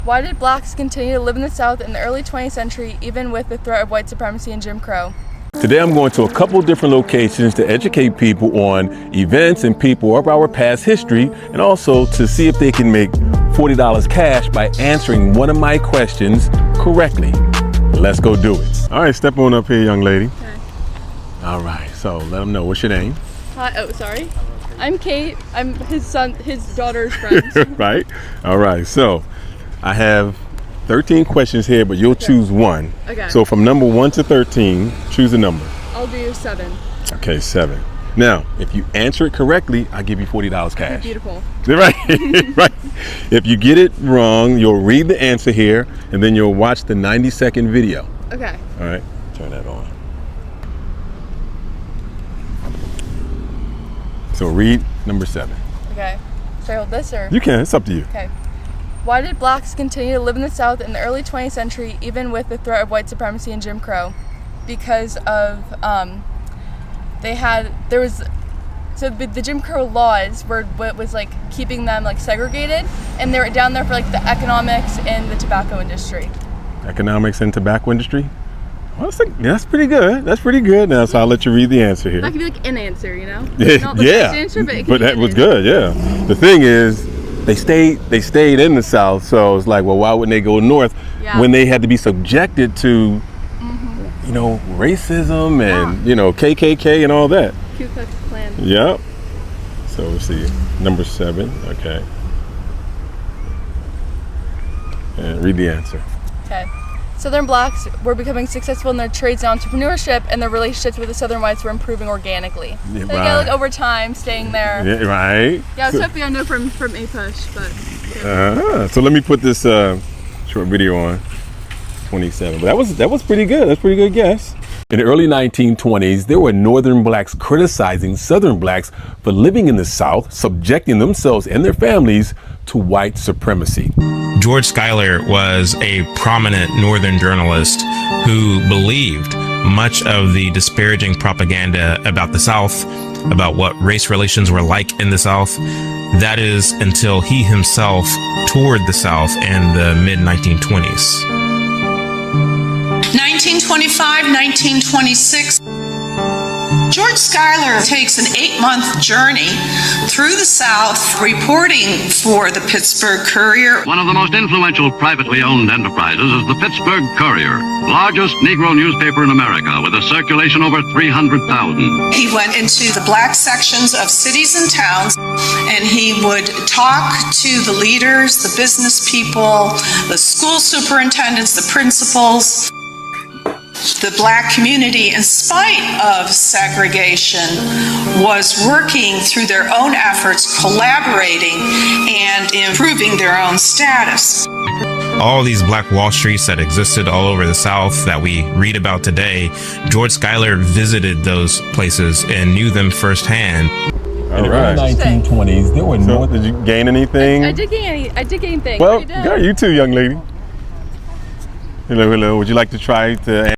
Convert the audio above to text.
Why did blacks continue to live in the South in the early 20th century, even with the threat of white supremacy and Jim Crow? Today I'm going to a couple different locations to educate people on events and people of our past history, and also to see if they can make $40 cash by answering one of my questions correctly. Let's go do it. All right, step on up here, young lady. Okay. All right, so let them know. What's your name? Hi, oh, sorry. I'm Kate. I'm his daughter's friend. Right. All right, so I have 13 questions here, but you'll choose one. Okay. So from number 1 to 13, choose a number. I'll do 7. Okay, 7. Now, if you answer it correctly, I'll give you $40 cash. Okay, beautiful. Right, right. If you get it wrong, you'll read the answer here, and then you'll watch the 90-second video. Okay. All right, turn that on. So read number 7. Okay. Should I hold this or? You can, it's up to you. Okay. Why did blacks continue to live in the South in the early 20th century, even with the threat of white supremacy and Jim Crow? Because of, the Jim Crow laws were what was like keeping them like segregated, and they were down there for like the economics and the tobacco industry. Economics and tobacco industry? Well, that's pretty good. That's pretty good. Now, so I'll let you read the answer here. That could be like an answer, you know? Not the Yeah, best answer, but it could be that an was answer. good. Yeah. The thing is, they stayed in the South, so it's like, well, why wouldn't they go north when they had to be subjected to, you know, racism and you know, KKK and all that. Ku Klux Klan. Yep. So let's see, number 7. Okay. And read the answer. Okay. Southern blacks were becoming successful in their trades and entrepreneurship, and their relationships with the Southern whites were improving organically. Yeah, So they got like over time staying there. Yeah, right. Yeah, I was hoping I know from A-Push, but. So let me put this short video on. 27. But that was pretty good. That's a pretty good guess. In the early 1920s, there were Northern blacks criticizing Southern blacks for living in the South, subjecting themselves and their families to white supremacy. George Schuyler was a prominent Northern journalist who believed much of the disparaging propaganda about the South, about what race relations were like in the South. That is until he himself toured the South in the mid-1920s. 1925, 1926. George Schuyler takes an 8-month journey through the South, reporting for the Pittsburgh Courier. One of the most influential privately owned enterprises is the Pittsburgh Courier, largest Negro newspaper in America with a circulation over 300,000. He went into the black sections of cities and towns, and he would talk to the leaders, the business people, the school superintendents, the principals. The black community, in spite of segregation, was working through their own efforts, collaborating, and improving their own status. All these black Wall Streets that existed all over the South that we read about today, George Schuyler visited those places and knew them firsthand. All right. In the 1920s, there were did you gain anything? I did gain things. Well, you too, young lady. Hello. Would you like to try to